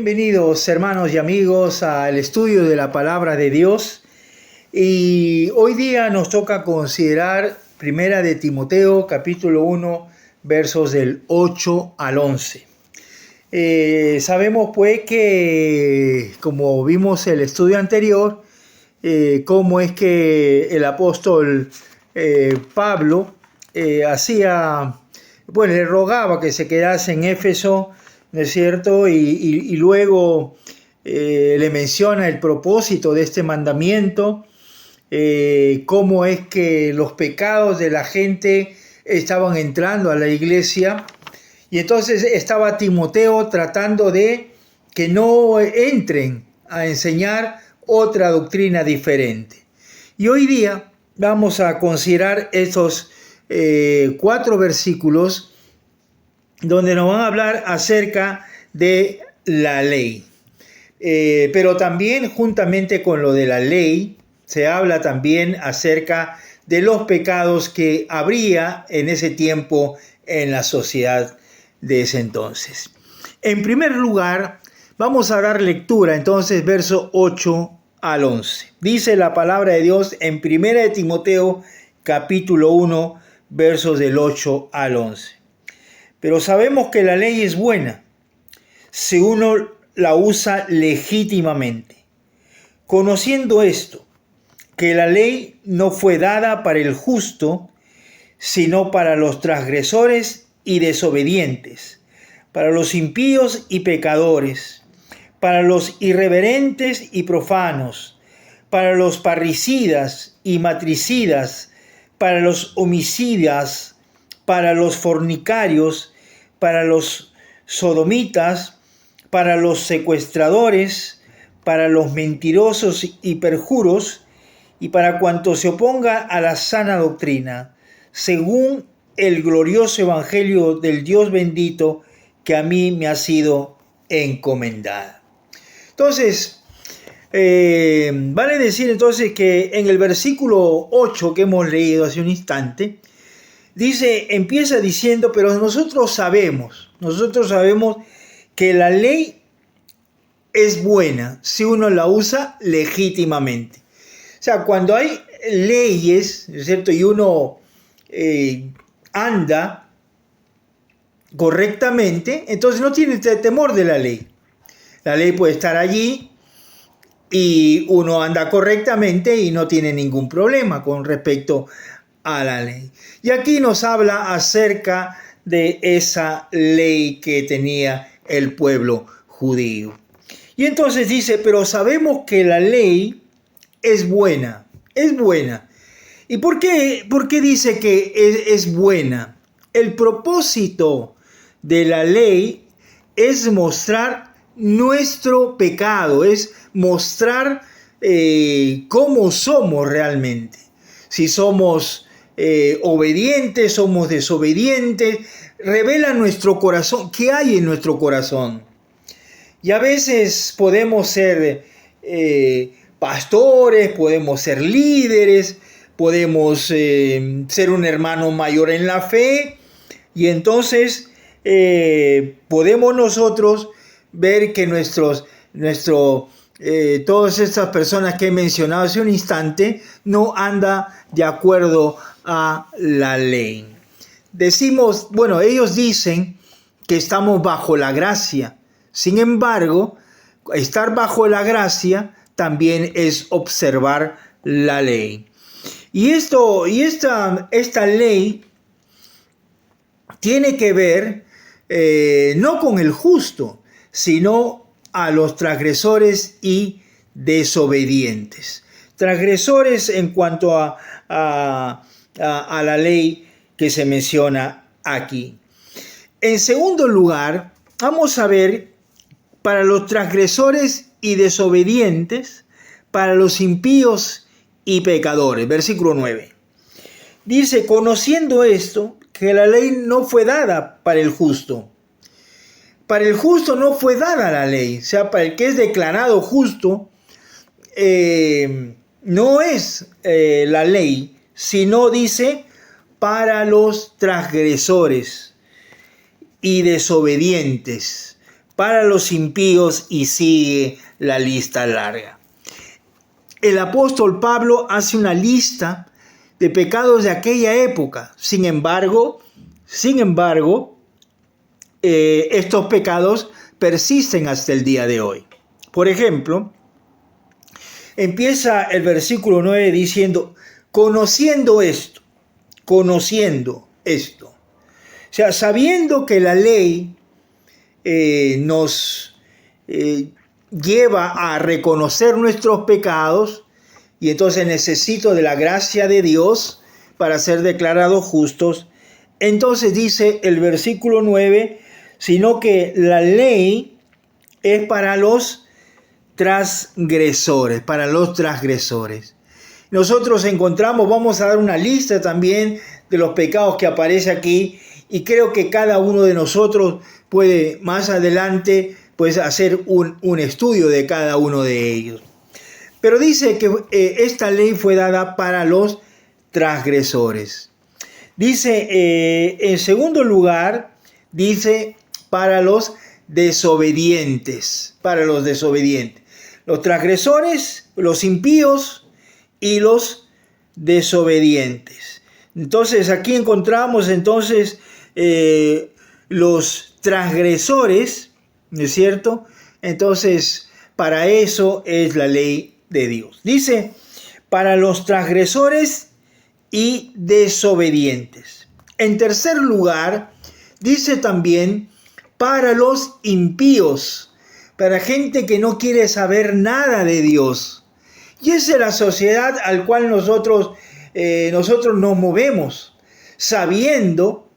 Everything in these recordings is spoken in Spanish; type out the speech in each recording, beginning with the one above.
Bienvenidos hermanos y amigos al estudio de la palabra de Dios. Y hoy día nos toca considerar Primera de Timoteo, capítulo 1, versos del 8 al 11. Sabemos pues que, como vimos el estudio anterior, cómo es que el apóstol Pablo le rogaba que se quedase en Éfeso, ¿no es cierto? Y luego le menciona el propósito de este mandamiento, cómo es que los pecados de la gente estaban entrando a la iglesia. Y entonces estaba Timoteo tratando de que no entren a enseñar otra doctrina diferente. Y hoy día vamos a considerar estos 4 versículos donde nos van a hablar acerca de la ley. Pero también juntamente con lo de la ley, se habla también acerca de los pecados que habría en ese tiempo en la sociedad de ese entonces. En primer lugar, vamos a dar lectura entonces verso 8 al 11. Dice la palabra de Dios en Primera de Timoteo, capítulo 1, versos del 8 al 11. Pero sabemos que la ley es buena si uno la usa legítimamente. Conociendo esto, que la ley no fue dada para el justo, sino para los transgresores y desobedientes, para los impíos y pecadores, para los irreverentes y profanos, para los parricidas y matricidas, para los homicidas, para los fornicarios, para los sodomitas, para los secuestradores, para los mentirosos y perjuros, y para cuanto se oponga a la sana doctrina, según el glorioso evangelio del Dios bendito que a mí me ha sido encomendado. Entonces, vale decir entonces que en el versículo 8 que hemos leído hace un instante, empieza diciendo, pero nosotros sabemos que la ley es buena si uno la usa legítimamente. O sea, cuando hay leyes, ¿no es cierto? Y uno anda correctamente, entonces no tiene temor de la ley. La ley puede estar allí y uno anda correctamente y no tiene ningún problema con respecto a la ley. Y aquí nos habla acerca de esa ley que tenía el pueblo judío. Y entonces dice, pero sabemos que la ley es buena, es buena. ¿Y por qué dice que es buena? El propósito de la ley es mostrar nuestro pecado, es mostrar cómo somos realmente. Si somos obedientes, somos desobedientes, revela nuestro corazón, qué hay en nuestro corazón. Y a veces podemos ser pastores, podemos ser líderes, podemos ser un hermano mayor en la fe, y entonces podemos nosotros ver que todas estas personas que he mencionado hace un instante no anda de acuerdo a la ley. Ellos dicen que estamos bajo la gracia. Sin embargo, estar bajo la gracia también es observar la ley. Y esta ley tiene que ver no con el justo, sino a los transgresores y desobedientes. Transgresores en cuanto a la ley que se menciona aquí. En segundo lugar, vamos a ver para los transgresores y desobedientes, para los impíos y pecadores. Versículo 9. Dice, conociendo esto, que la ley no fue dada para el justo. Para el justo no fue dada la ley. O sea, para el que es declarado justo, no es la ley, sino dice, para los transgresores y desobedientes, para los impíos, y sigue la lista larga. El apóstol Pablo hace una lista de pecados de aquella época. Sin embargo, estos pecados persisten hasta el día de hoy. Por ejemplo, empieza el versículo 9 diciendo, conociendo esto. O sea, sabiendo que la ley nos lleva a reconocer nuestros pecados, y entonces necesito de la gracia de Dios para ser declarados justos. Entonces dice el versículo 9, sino que la ley es para los transgresores, Nosotros encontramos, vamos a dar una lista también de los pecados que aparece aquí, y creo que cada uno de nosotros puede más adelante pues hacer un estudio de cada uno de ellos. Pero dice que esta ley fue dada para los transgresores. Dice, en segundo lugar, dice para los desobedientes, Los transgresores, los impíos y los desobedientes. Entonces aquí encontramos los transgresores, ¿no es cierto? Entonces, para eso es la ley de Dios. Dice, para los transgresores y desobedientes. En tercer lugar, dice también, para los impíos, para gente que no quiere saber nada de Dios. Y esa es la sociedad al cual nosotros nos movemos, sabiendo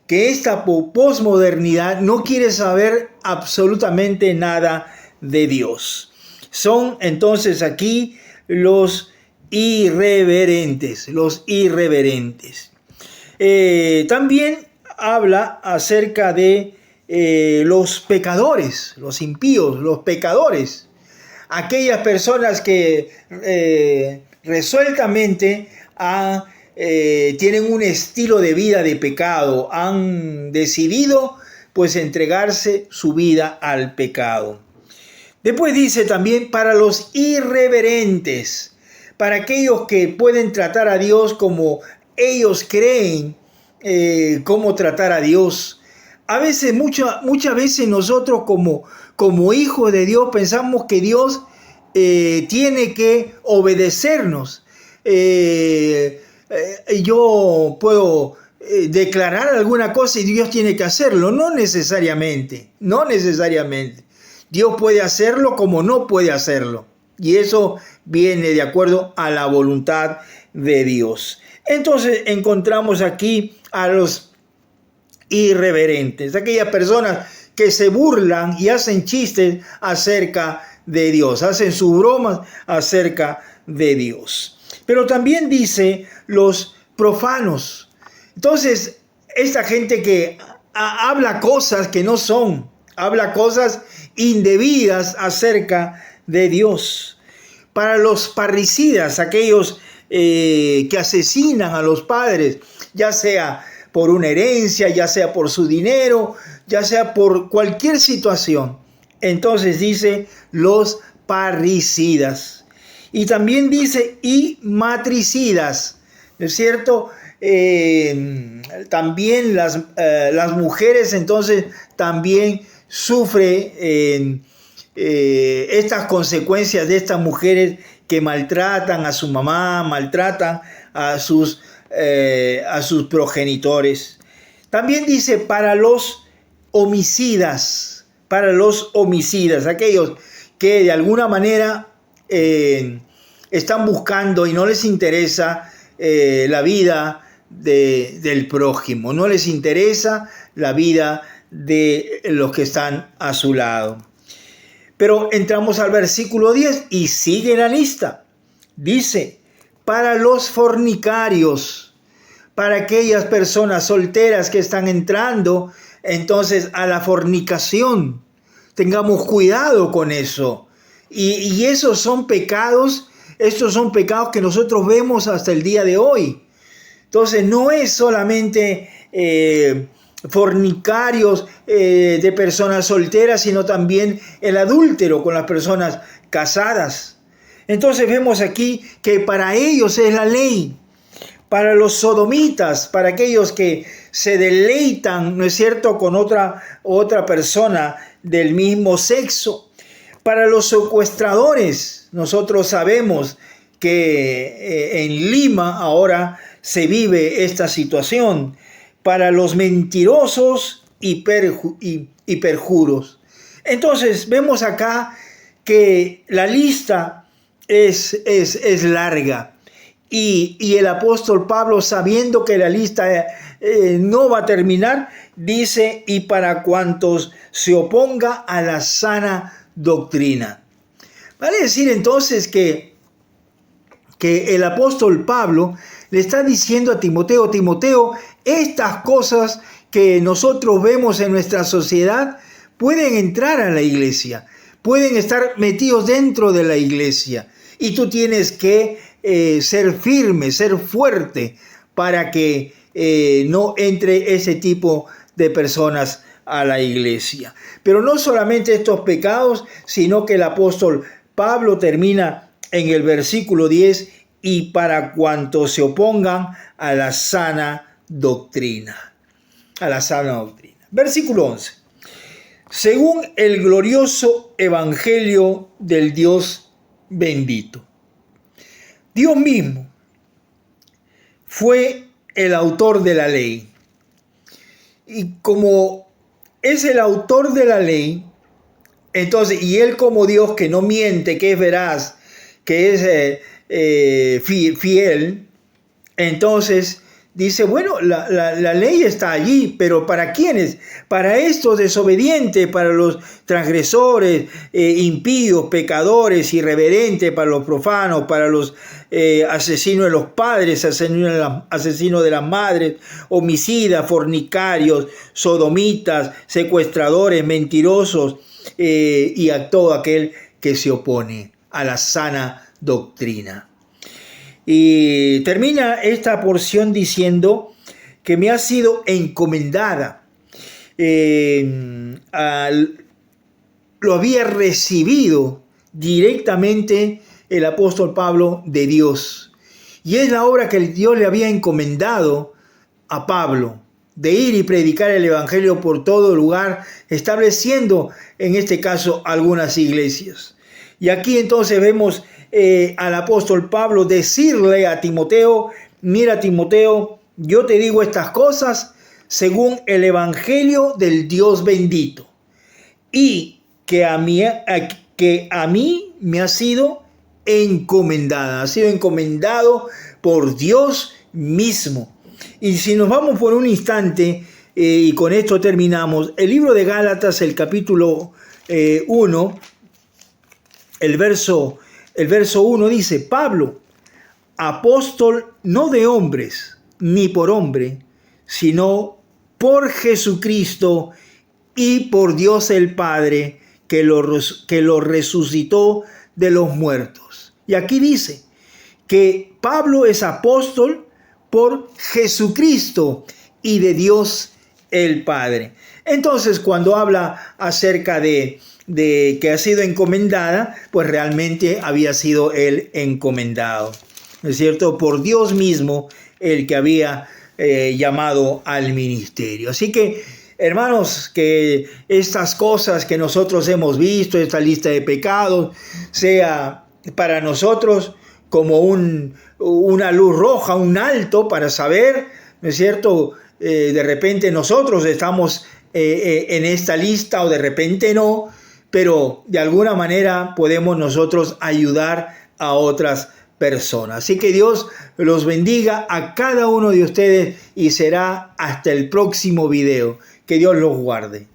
que esta posmodernidad no quiere saber absolutamente nada de Dios. Son entonces aquí los irreverentes. También habla acerca de los pecadores, los impíos, los pecadores. Aquellas personas que resueltamente tienen un estilo de vida de pecado, han decidido pues entregarse su vida al pecado. Después dice también para los irreverentes, para aquellos que pueden tratar a Dios como ellos creen cómo tratar a Dios. A veces, muchas veces nosotros como hijos de Dios pensamos que Dios tiene que obedecernos. Yo puedo declarar alguna cosa y Dios tiene que hacerlo. No necesariamente. Dios puede hacerlo como no puede hacerlo. Y eso viene de acuerdo a la voluntad de Dios. Entonces encontramos aquí a los irreverentes, aquellas personas que se burlan y hacen chistes acerca de Dios, hacen sus bromas acerca de Dios. Pero también dice los profanos. Entonces, esta gente que habla cosas que no son, habla cosas indebidas acerca de Dios. Para los parricidas, aquellos que asesinan a los padres, ya sea por una herencia, ya sea por su dinero, ya sea por cualquier situación. Entonces dice los parricidas. Y también dice y matricidas, ¿no es cierto? También las mujeres entonces también sufren estas consecuencias de estas mujeres que maltratan a su mamá, maltratan a sus progenitores. También dice para los homicidas, aquellos que de alguna manera están buscando y no les interesa la vida del prójimo, no les interesa la vida de los que están a su lado. Pero entramos al versículo 10 y sigue la lista. Dice, para los fornicarios, para aquellas personas solteras que están entrando entonces a la fornicación. Tengamos cuidado con eso. Y esos son pecados, estos son pecados que nosotros vemos hasta el día de hoy. Entonces no es solamente fornicarios de personas solteras, sino también el adúltero con las personas casadas. Entonces vemos aquí que para ellos es la ley. Para los sodomitas, para aquellos que se deleitan, ¿no es cierto?, con otra persona del mismo sexo. Para los secuestradores, nosotros sabemos que en Lima ahora se vive esta situación. Para los mentirosos y perjuros. Entonces vemos acá que la lista es larga. Y el apóstol Pablo, sabiendo que la lista no va a terminar, dice, y para cuantos se oponga a la sana doctrina. Vale decir entonces que el apóstol Pablo le está diciendo a Timoteo, Timoteo, estas cosas que nosotros vemos en nuestra sociedad pueden entrar a la iglesia, pueden estar metidos dentro de la iglesia. Y tú tienes que ser firme, ser fuerte para que no entre ese tipo de personas a la iglesia. Pero no solamente estos pecados, sino que el apóstol Pablo termina en el versículo 10, y para cuantos se opongan a la sana doctrina. A la sana doctrina. Versículo 11. Según el glorioso evangelio del Dios bendito. Dios mismo fue el autor de la ley. Y como es el autor de la ley, entonces, y él como Dios que no miente, que es veraz, que es fiel, entonces dice, bueno, la ley está allí, pero ¿para quiénes? Para estos desobedientes, para los transgresores, impíos, pecadores, irreverentes, para los profanos, para los asesinos de los padres, asesinos de las madres, homicidas, fornicarios, sodomitas, secuestradores, mentirosos, y a todo aquel que se opone a la sana doctrina. Y termina esta porción diciendo que me ha sido encomendada. Lo había recibido directamente el apóstol Pablo de Dios. Y es la obra que Dios le había encomendado a Pablo, de ir y predicar el evangelio por todo lugar, estableciendo en este caso algunas iglesias. Y aquí entonces vemos al apóstol Pablo decirle a Timoteo, mira Timoteo, yo te digo estas cosas según el evangelio del Dios bendito, y que a mí me ha sido encomendada, ha sido encomendado por Dios mismo. Y si nos vamos por un instante, y con esto terminamos, el libro de Gálatas, el capítulo 1, el verso 1 dice, Pablo, apóstol no de hombres, ni por hombre, sino por Jesucristo y por Dios el Padre, que lo resucitó de los muertos. Y aquí dice que Pablo es apóstol por Jesucristo y de Dios el Padre. Entonces, cuando habla acerca de que ha sido encomendada, pues realmente había sido él encomendado, ¿no es cierto?, por Dios mismo, el que había llamado al ministerio. Así que, hermanos, que estas cosas que nosotros hemos visto, esta lista de pecados, sea para nosotros como una luz roja, un alto para saber, ¿no es cierto?, de repente nosotros estamos en esta lista o de repente no, pero de alguna manera podemos nosotros ayudar a otras personas. Así que Dios los bendiga a cada uno de ustedes y será hasta el próximo video. Que Dios los guarde.